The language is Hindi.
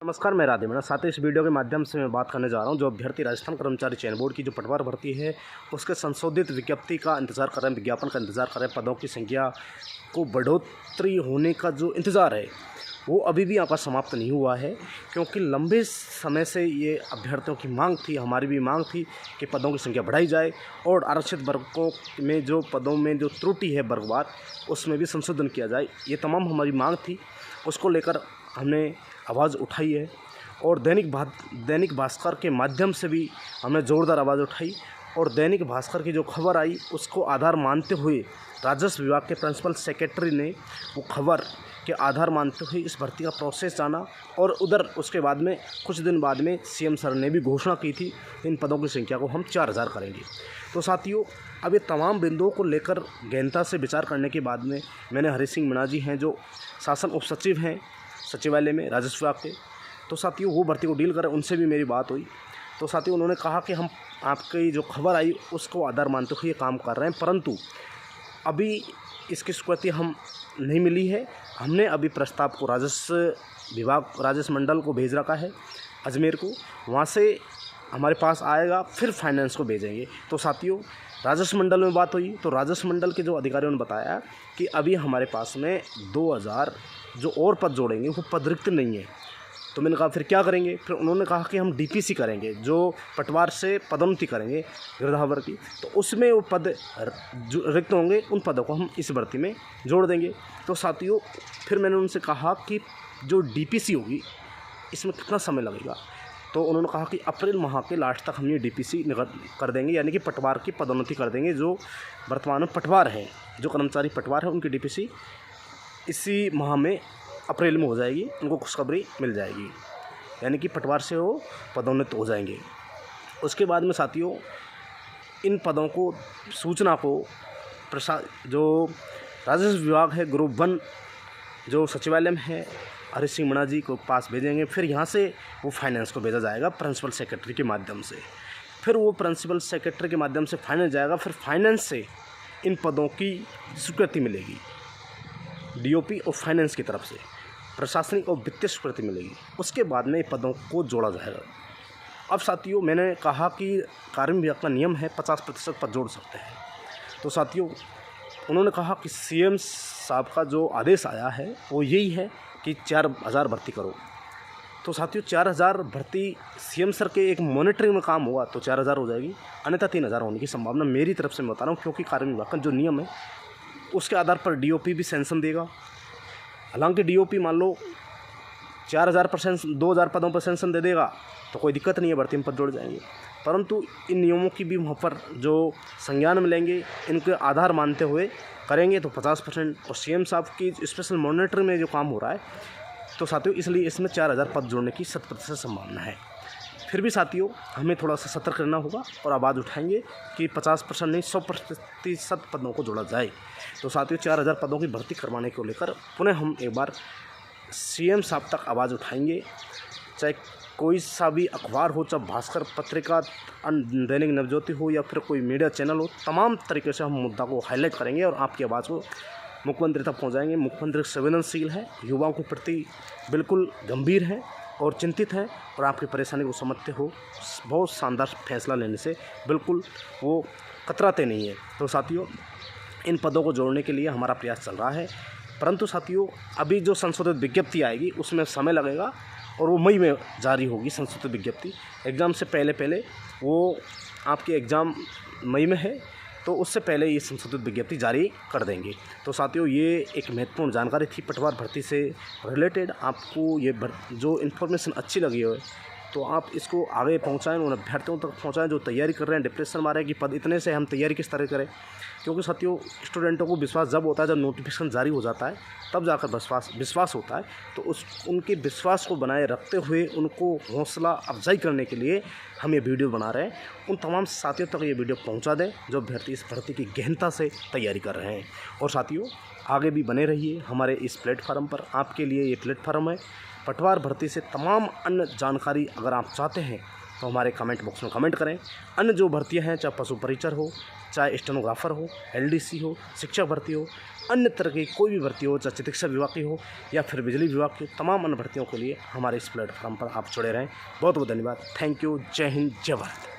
नमस्कार, मैं राधे मीणा। साथ ही इस वीडियो के माध्यम से मैं बात करने जा रहा हूं जो अभ्यर्थी राजस्थान कर्मचारी चयन बोर्ड की जो पटवार भर्ती है उसके संशोधित विज्ञप्ति का इंतजार कर रहे हैं, विज्ञापन का इंतजार कर रहे हैं। पदों की संख्या को बढ़ोतरी होने का जो इंतज़ार है वो अभी भी यहाँ पर समाप्त नहीं हुआ है, क्योंकि लंबे समय से ये अभ्यर्थियों की मांग थी, हमारी भी मांग थी कि पदों की संख्या बढ़ाई जाए और आरक्षित वर्गों में जो पदों में जो त्रुटि है वर्गवार उसमें भी संशोधन किया जाए। ये तमाम हमारी मांग थी, उसको लेकर हमने आवाज़ उठाई है और दैनिक भास्कर के माध्यम से भी हमने ज़ोरदार आवाज़ उठाई। और दैनिक भास्कर की जो खबर आई उसको आधार मानते हुए राजस्व विभाग के प्रिंसिपल सेक्रेटरी ने वो खबर के आधार मानते हुए इस भर्ती का प्रोसेस जाना और उधर उसके बाद में कुछ दिन बाद में सीएम सर ने भी घोषणा की थी इन पदों की संख्या को हम 4000 करेंगे। तो साथियों, अब ये तमाम बिंदुओं को लेकर गहनता से विचार करने के बाद में मैंने हरी सिंह मीणा जी हैं जो शासन उप सचिव हैं सचिवालय में राजस्व विभाग के, तो साथियों वो भर्ती को डील करें, उनसे भी मेरी बात हुई। तो साथियों उन्होंने कहा कि हम आपकी जो खबर आई उसको आधार मानते हुए ये काम कर रहे हैं, परंतु अभी इसकी स्वीकृति हम नहीं मिली है। हमने अभी प्रस्ताव को राजस्व मंडल को भेज रखा है अजमेर को, वहाँ से हमारे पास आएगा, फिर फाइनेंस को भेजेंगे। तो साथियों राजस्व मंडल में बात हुई तो राजस्व मंडल के जो अधिकारियों ने बताया कि अभी हमारे पास में 2000 जो और पद जोड़ेंगे वो पद रिक्त नहीं है। तो मैंने कहा फिर क्या करेंगे? फिर उन्होंने कहा कि हम डीपीसी करेंगे, जो पटवार से पदोन्नति करेंगे गिरधावर की, तो उसमें वो पद जो रिक्त होंगे उन पदों को हम इस भर्ती में जोड़ देंगे। तो साथियों फिर मैंने उनसे कहा कि जो डीपीसी होगी इसमें कितना समय लगेगा? तो उन्होंने कहा कि अप्रैल माह के लास्ट तक हम ये डीपीसी कर देंगे, यानी कि पटवार की पदोन्नति कर देंगे। जो वर्तमान में पटवार हैं, जो कर्मचारी पटवार हैं, उनकी डीपीसी इसी माह में अप्रैल में हो जाएगी, उनको खुशखबरी मिल जाएगी, यानी कि पटवार से वो पदोन्नत हो जाएंगे। उसके बाद में साथियों इन पदों को सूचना को जो राजस्व विभाग है ग्रुप 1 जो सचिवालय में है हरी सिंह मीणा जी को पास भेजेंगे। फिर यहाँ से वो फाइनेंस को भेजा जाएगा प्रिंसिपल सेक्रेटरी के माध्यम से, फिर वो प्रिंसिपल सेक्रेटरी के माध्यम से फाइनेंस जाएगा, फिर फाइनेंस से इन पदों की स्वीकृति मिलेगी डीओपी और फाइनेंस की तरफ से, प्रशासनिक और वित्तीय स्वीकृति मिलेगी। उसके बाद में पदों को जोड़ा जाएगा। अब साथियों मैंने कहा कि कार्मिक विभाग का नियम है 50% पद जोड़ सकते हैं। तो साथियों उन्होंने कहा कि सीएम साहब का जो आदेश आया है वो यही है कि 4000 भर्ती करो। तो साथियों 4000 भर्ती सीएम सर के एक मॉनिटरिंग में काम हुआ तो 4000 हो जाएगी, अन्यथा 3000 होने की संभावना मेरी तरफ से मैं बता रहा हूँ, क्योंकि कार्मिक विभाग का जो नियम है उसके आधार पर डीओपी भी सेंक्शन देगा। हालांकि डीओपी मान लो 4000% 2000 पदों पर सेंक्शन दे देगा तो कोई दिक्कत नहीं है, भर्ती में पद जोड़ जाएंगे, परंतु इन नियमों की भी वहाँ पर जो संज्ञान में लेंगे, इनके आधार मानते हुए करेंगे तो 50%। और सीएम साहब की स्पेशल मॉनिटरिंग में जो काम हो रहा है तो साथियों इसलिए इसमें 4000 पद जोड़ने की 100% संभावना है। फिर भी साथियों हमें थोड़ा सा सतर्क रहना होगा और आवाज़ उठाएंगे कि 50% नहीं 100% पदों को जोड़ा जाए। तो साथियों 4000 पदों की भर्ती करवाने को लेकर पुनः हम एक बार सीएम साहब तक आवाज़ उठाएंगे, चाहे कोई सा भी अखबार हो, चाहे भास्कर पत्रिका, दैनिक नवज्योति हो या फिर कोई मीडिया चैनल हो, तमाम तरीके से हम मुद्दा को हाईलाइट करेंगे और आपकी आवाज़ को मुख्यमंत्री तक पहुँचाएंगे। मुख्यमंत्री संवेदनशील है, युवाओं के प्रति बिल्कुल गंभीर है और चिंतित है और आपकी परेशानी को समझते हो, बहुत शानदार फैसला लेने से बिल्कुल वो कतराते नहीं है। तो साथियों इन पदों को जोड़ने के लिए हमारा प्रयास चल रहा है, परंतु साथियों अभी जो संशोधित विज्ञप्ति आएगी उसमें समय लगेगा और वो मई में जारी होगी संशोधित विज्ञप्ति। एग्ज़ाम से पहले वो आपकी एग्ज़ाम मई में है तो उससे पहले ये संशोधित विज्ञप्ति जारी कर देंगे। तो साथियों ये एक महत्वपूर्ण जानकारी थी पटवार भर्ती से रिलेटेड। आपको ये जो इन्फॉर्मेशन अच्छी लगी हो तो आप इसको आगे पहुंचाएं, उन अभ्यर्थियों तक पहुंचाएं जो तैयारी कर रहे हैं, डिप्रेशन में आ रहे हैं कि पद इतने से हम तैयारी किस तरह करें। क्योंकि साथियों स्टूडेंटों को विश्वास जब होता है, जब नोटिफिकेशन जारी हो जाता है तब जाकर विश्वास होता है। तो उनके विश्वास को बनाए रखते हुए उनको हौसला अफजाई करने के लिए हम ये वीडियो बना रहे हैं। उन तमाम साथियों तक ये वीडियो पहुंचा दें जो अभ्यर्थी इस भर्ती की गहनता से तैयारी कर रहे हैं। और साथियों आगे भी बने रहिए हमारे इस प्लेटफार्म पर, आपके लिए ये प्लेटफार्म है। पटवार भर्ती से तमाम अन्य जानकारी अगर आप चाहते हैं तो हमारे कमेंट बॉक्स में कमेंट करें। अन्य जो भर्तियाँ हैं, चाहे पशु परिचर हो, चाहे स्टेनोग्राफर हो, LDC हो, शिक्षक भर्ती हो, अन्य तरह की कोई भी भर्ती हो, चाहे चिकित्सा विभाग की हो या फिर बिजली विभाग की, तमाम अन्य भर्तियों के लिए हमारे इस प्लेटफॉर्म पर आप जुड़े रहें। बहुत बहुत धन्यवाद। Thank you. जय हिंद, जय भारत।